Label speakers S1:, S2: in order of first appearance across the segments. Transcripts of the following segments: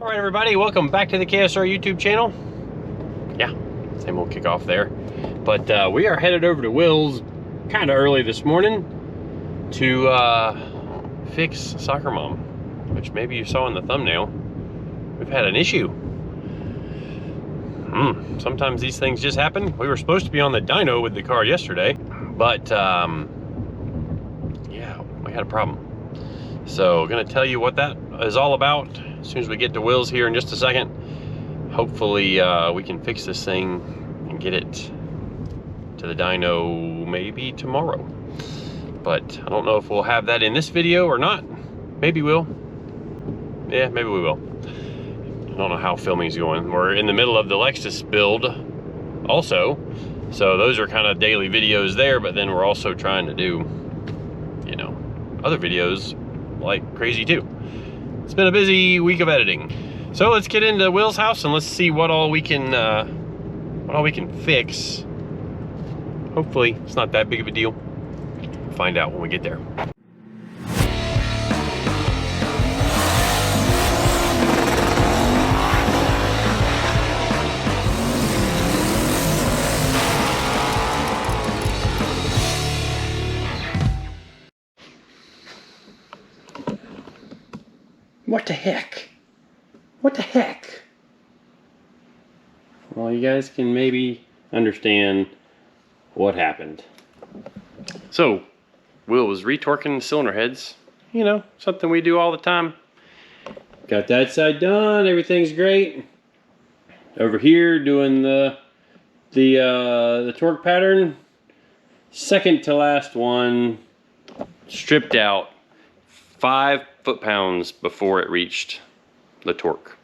S1: All right, everybody, welcome back to the KSR YouTube channel. Yeah, same old kickoff there. But we are headed over to Will's kind of early this morning to fix SoccerMom, which maybe you saw in the thumbnail. We've had an issue. Sometimes these things just happen. We were supposed to be on the dyno with the car yesterday, but yeah, we had a problem. So gonna tell you what that is all about as soon as we get to Will's here in just a second. Hopefully we can fix this thing and get it to the dyno maybe tomorrow. But I don't know if we'll have that in this video or not. Maybe we'll. Yeah, maybe we will. I don't know how filming's going. We're in the middle of the Lexus build also. So those are kind of daily videos there, but then we're also trying to do, you know, other videos like crazy too. It's been a busy week of editing. So let's get into Will's house and let's see what all we can fix. Hopefully it's not that big of a deal. We'll find out when we get there. What the heck? What the heck? Well, you guys can maybe understand what happened. So, Will was retorquing the cylinder heads. You know, something we do all the time. Got that side done, everything's great. Over here doing the torque pattern. Second to last one, stripped out 5 foot-pounds before it reached the torque.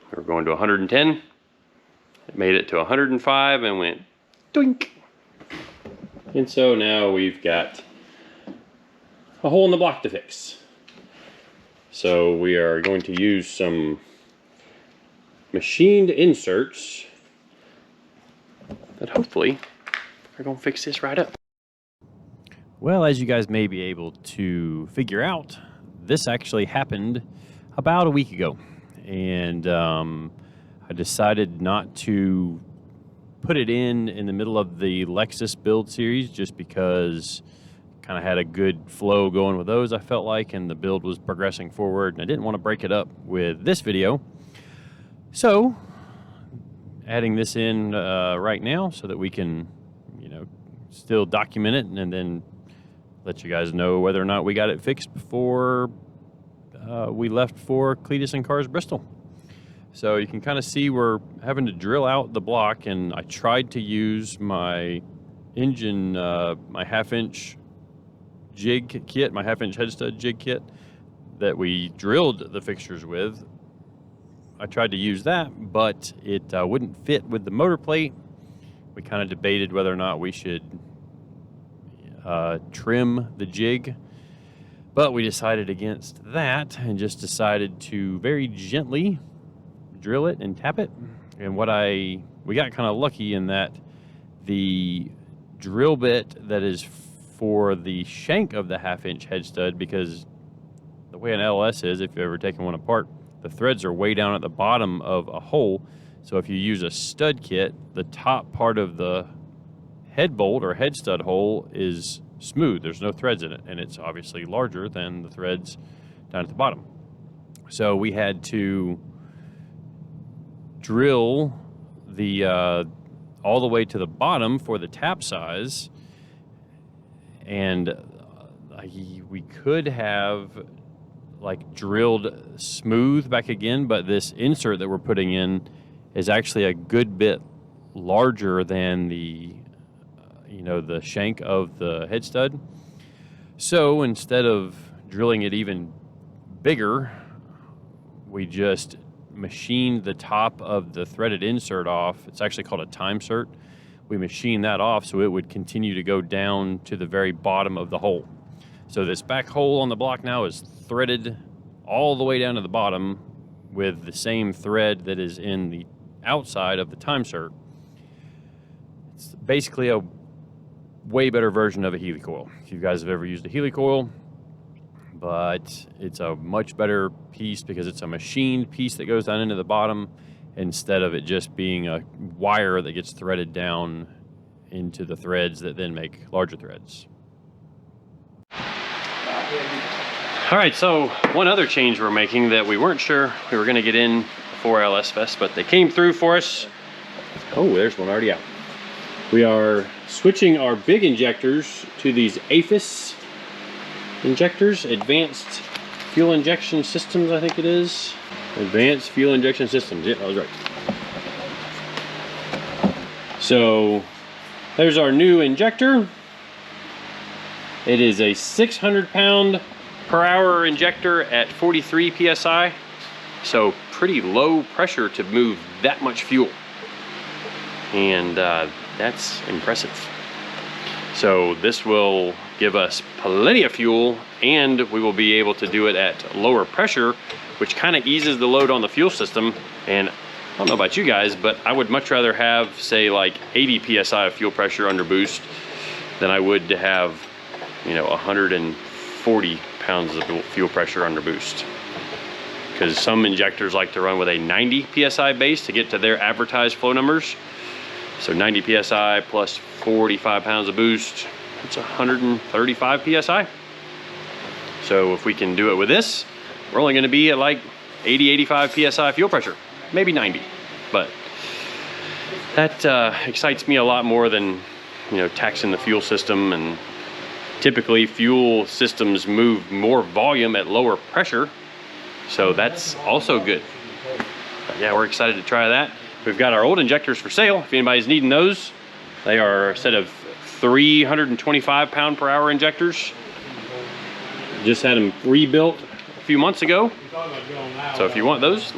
S1: We were going to 110. It made it to 105 and went doink. And so now we've got a hole in the block to fix. So we are going to use some machined inserts that hopefully are going to fix this right up. Well, as you guys may be able to figure out, this actually happened about a week ago. And I decided not to put it in the middle of the Lexus build series just because kind of had a good flow going with those, I felt like, and the build was progressing forward, and I didn't want to break it up with this video. So, adding this in right now so that we can, you know, still document it and then let you guys know whether or not we got it fixed before we left for Cletus and Cars Bristol. So you can kind of see we're having to drill out the block, and I tried to use my engine, my half-inch jig kit, my half-inch head stud jig kit that we drilled the fixtures with. I tried to use that, but it wouldn't fit with the motor plate. We kind of debated whether or not we should trim the jig, but we decided against that and just decided to very gently drill it and tap it. And we got kind of lucky in that the drill bit that is for the shank of the half-inch head stud, because the way an LS is, if you've ever taken one apart, the threads are way down at the bottom of a hole. So if you use a stud kit, the top part of the head bolt or head stud hole is smooth. There's no threads in it, and it's obviously larger than the threads down at the bottom. So we had to drill the all the way to the bottom for the tap size, and we could have like drilled smooth back again, but this insert that we're putting in is actually a good bit larger than the the shank of the head stud. So instead of drilling it even bigger, we just machined the top of the threaded insert off. It's actually called a time cert. We machined that off so it would continue to go down to the very bottom of the hole. So this back hole on the block now is threaded all the way down to the bottom with the same thread that is in the outside of the time cert. It's basically a way better version of a helicoil. If you guys have ever used a helicoil, but it's a much better piece because it's a machined piece that goes down into the bottom instead of it just being a wire that gets threaded down into the threads that then make larger threads. All right, so one other change we're making that we weren't sure we were going to get in before LS Fest, but they came through for us. Oh, there's one already out. We are switching our big injectors to these APHIS injectors, Advanced Fuel Injection Systems, I think it is. Advanced Fuel Injection Systems, yeah, I was right. So there's our new injector. It is a 600 pound per hour injector at 43 psi. So pretty low pressure to move that much fuel. And that's impressive. So this will give us plenty of fuel, and we will be able to do it at lower pressure, which kind of eases the load on the fuel system. And I don't know about you guys, but I would much rather have, say, like 80 psi of fuel pressure under boost than I would to have, you know, 140 pounds of fuel pressure under boost. Because some injectors like to run with a 90 psi base to get to their advertised flow numbers. So 90 psi plus 45 pounds of boost, it's 135 psi. So if we can do it with this, we're only going to be at like 80, 85 psi fuel pressure, maybe 90. But that excites me a lot more than, you know, taxing the fuel system. And typically fuel systems move more volume at lower pressure, so that's also good. But yeah, we're excited to try that. We've got our old injectors for sale if anybody's needing those. They are a set of 325 pound per hour injectors. Just had them rebuilt a few months ago. So if you want those,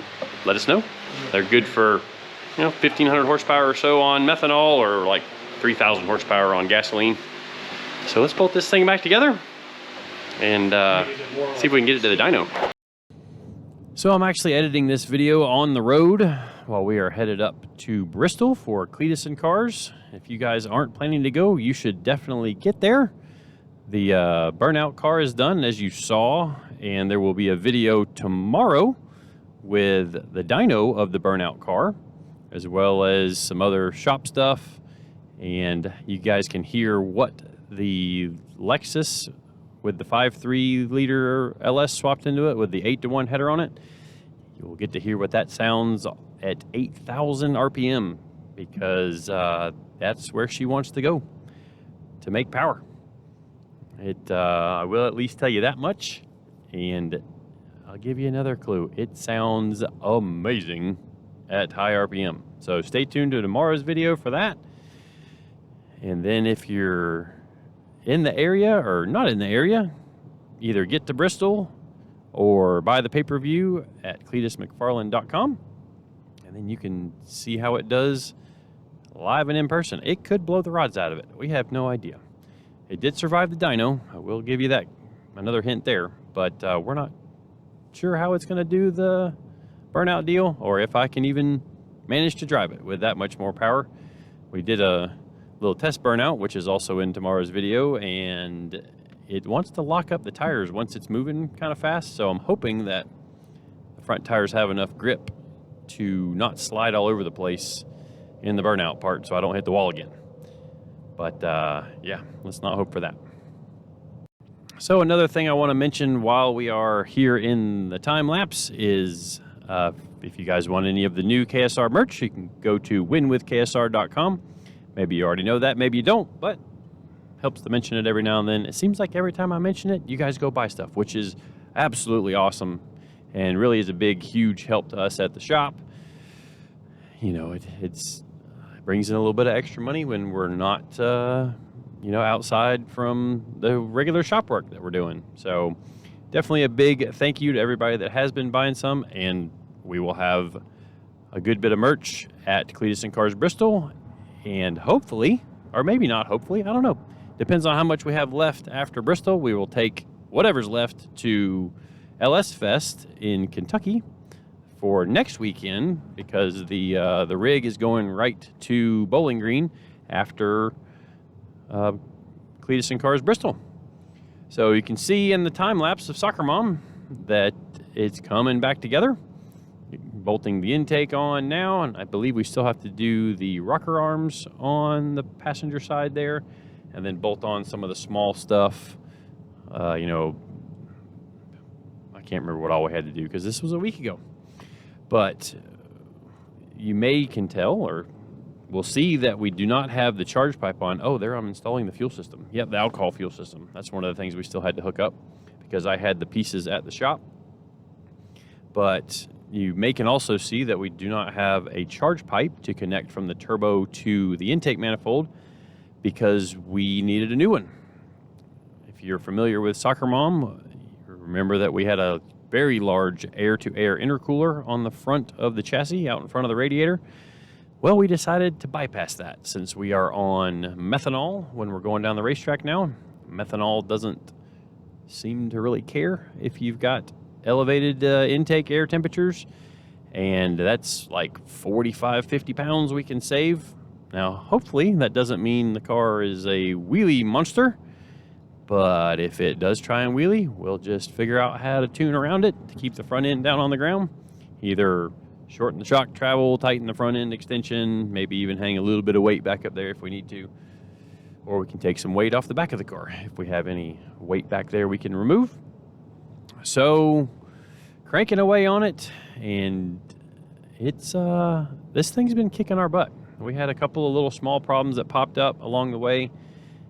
S1: let us know. They're good for, you know, 1,500 horsepower or so on methanol, or like 3,000 horsepower on gasoline. So let's bolt this thing back together and see if we can get it to the dyno. So I'm actually editing this video on the road while we are headed up to Bristol for Cleetus & Cars. If you guys aren't planning to go, you should definitely get there. The burnout car is done, as you saw, and there will be a video tomorrow with the dyno of the burnout car, as well as some other shop stuff. And you guys can hear what the Lexus with the 5.3 liter LS swapped into it with the 8-to-1 header on it. You'll get to hear what that sounds at 8,000 RPM, because that's where she wants to go to make power. I will at least tell you that much, and I'll give you another clue. It sounds amazing at high RPM. So stay tuned to tomorrow's video for that. And then if you're in the area or not in the area, either get to Bristol or buy the pay-per-view at cleetusmcfarland.com, and then you can see how it does live and in person. It could blow the rods out of it. We have no idea. It did survive the dyno. I will give you that, another hint there, but we're not sure how it's going to do the burnout deal, or if I can even manage to drive it with that much more power. We did a little test burnout, which is also in tomorrow's video, and it wants to lock up the tires once it's moving kind of fast. So I'm hoping that the front tires have enough grip to not slide all over the place in the burnout part, so I don't hit the wall again. But yeah, let's not hope for that. So another thing I want to mention while we are here in the time lapse is if you guys want any of the new KSR merch, you can go to winwithksr.com. Maybe you already know that, maybe you don't, but helps to mention it every now and then. It seems like every time I mention it, you guys go buy stuff, which is absolutely awesome and really is a big, huge help to us at the shop. You know, it brings in a little bit of extra money when we're not, you know, outside from the regular shop work that we're doing. So definitely a big thank you to everybody that has been buying some, and we will have a good bit of merch at Cleetus & Cars Bristol, and hopefully, or maybe not hopefully, I don't know. Depends on how much we have left after Bristol. We will take whatever's left to LS Fest in Kentucky for next weekend, because the rig is going right to Bowling Green after Cleetus & Cars Bristol. So you can see in the time lapse of SoccerMom that it's coming back together. Bolting the intake on now, and I believe we still have to do the rocker arms on the passenger side there, and then bolt on some of the small stuff. You know, I can't remember what all we had to do because this was a week ago. But you can tell, or we'll see, that we do not have the charge pipe on. Oh, there I'm installing the fuel system. Yep, the alcohol fuel system. That's one of the things we still had to hook up because I had the pieces at the shop. But you can also see that we do not have a charge pipe to connect from the turbo to the intake manifold because we needed a new one. If you're familiar with SoccerMom, you remember that we had a very large air-to-air intercooler on the front of the chassis, out in front of the radiator. Well, we decided to bypass that since we are on methanol when we're going down the racetrack now. Methanol doesn't seem to really care if you've got elevated intake air temperatures, and that's like 45-50 pounds we can save. Now hopefully that doesn't mean the car is a wheelie monster, but if it does try and wheelie, we'll just figure out how to tune around it to keep the front end down on the ground. Either shorten the shock travel, tighten the front end extension, maybe even hang a little bit of weight back up there if we need to, or we can take some weight off the back of the car if we have any weight back there we can remove. So cranking away on it, and it's this thing's been kicking our butt. We had a couple of little small problems that popped up along the way,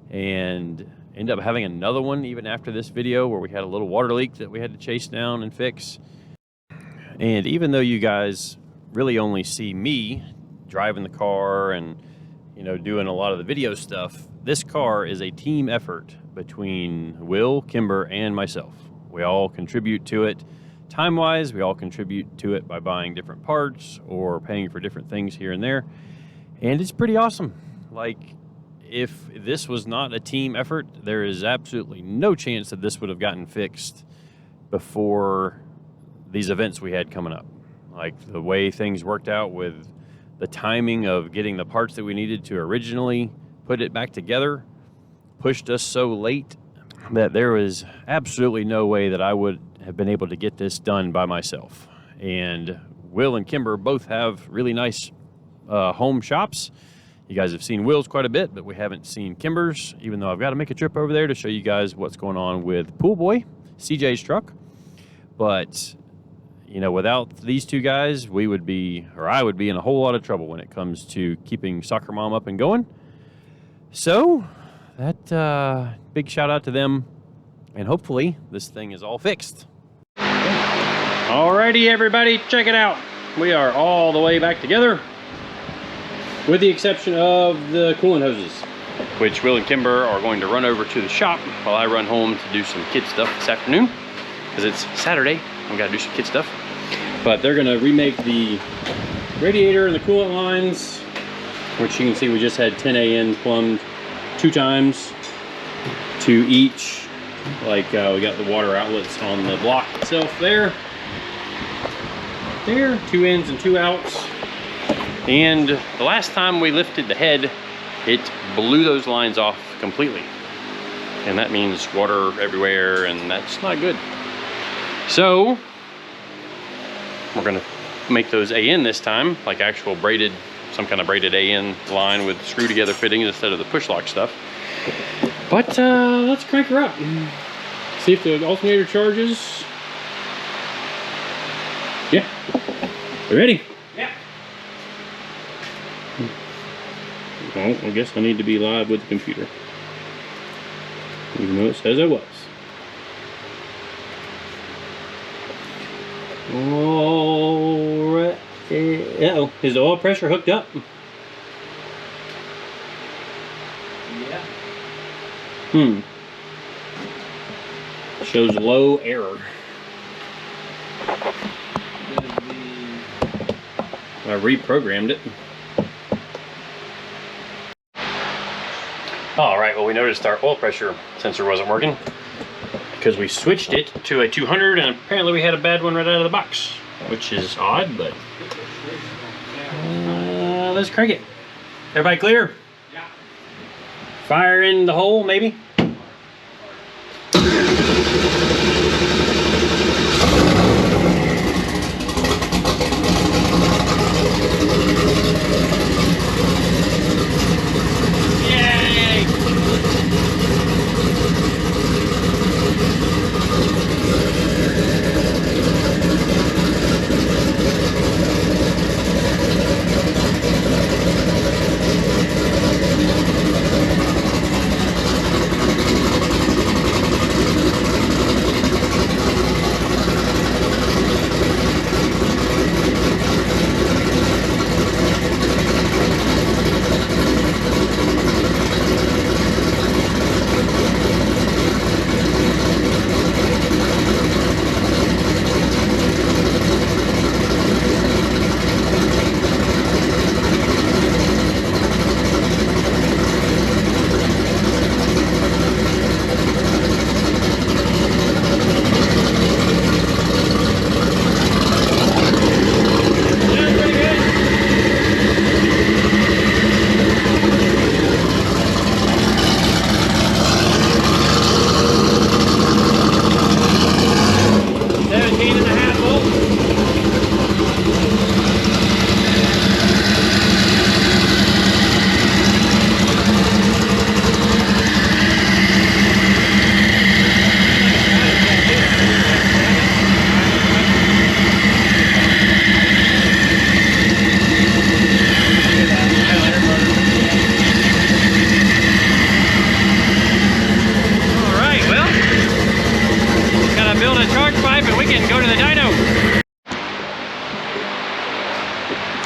S1: and ended up having another one even after this video where we had a little water leak that we had to chase down and fix. And even though you guys really only see me driving the car and, you know, doing a lot of the video stuff, this car is a team effort between Will, Kimber, and myself. We all contribute to it time-wise. We all contribute to it by buying different parts or paying for different things here and there. And it's pretty awesome. Like, if this was not a team effort, there is absolutely no chance that this would have gotten fixed before these events we had coming up. Like, the way things worked out with the timing of getting the parts that we needed to originally put it back together pushed us so late that there was absolutely no way that I would have been able to get this done by myself. And Will and Kimber both have really nice home shops. You guys have seen Will's quite a bit, but we haven't seen Kimber's, even though I've got to make a trip over there to show you guys what's going on with Pool Boy, CJ's truck. But, you know, without these two guys, I would be in a whole lot of trouble when it comes to keeping SoccerMom up and going. So that big shout out to them, and hopefully this thing is all fixed. Alrighty, everybody, check it out. We are all the way back together, with the exception of the coolant hoses, which Will and Kimber are going to run over to the shop while I run home to do some kid stuff this afternoon, because it's Saturday. We got to do some kid stuff. But they're going to remake the radiator and the coolant lines, which you can see we just had 10 AN plumbed 2 times to each. Like, we got the water outlets on the block itself there, 2 ins and 2 outs. And the last time we lifted the head, it blew those lines off completely, and that means water everywhere, and that's not good. So we're gonna make those AN this time, like actual braided, some kind of braided AN line with screw together fittings instead of the push lock stuff. But let's crank her up, see if the alternator charges. Yeah, we ready? Yeah. Well, I guess I need to be live with the computer, even though it says I was. Alright. Uh-oh, is the oil pressure hooked up? Yeah. Shows low error. I reprogrammed it. Alright, well, we noticed our oil pressure sensor wasn't working because we switched it to a 200, and apparently we had a bad one right out of the box, which is odd, but let's crank it. Everybody clear? Yeah. Fire in the hole, maybe?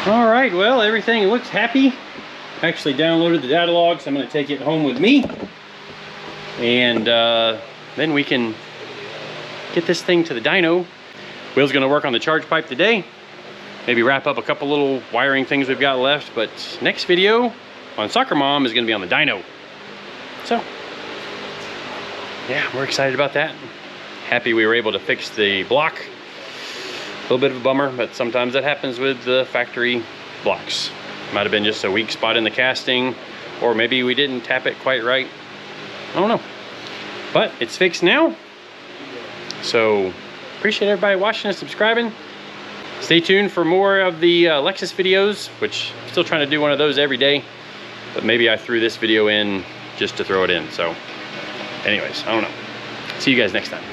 S1: All right, well, everything looks happy. Actually downloaded the data log, so I'm going to take it home with me. And then we can get this thing to the dyno. Will's going to work on the charge pipe today. Maybe wrap up a couple little wiring things we've got left. But next video on SoccerMom is going to be on the dyno. So, yeah, we're excited about that. Happy we were able to fix the block. A little bit of a bummer, but sometimes that happens with the factory blocks. Might have been just a weak spot in the casting, or maybe we didn't tap it quite right. I don't know. But it's fixed now. So appreciate everybody watching and subscribing. Stay tuned for more of the Lexus videos, which I'm still trying to do one of those every day. But maybe I threw this video in just to throw it in. So anyways, I don't know. See you guys next time.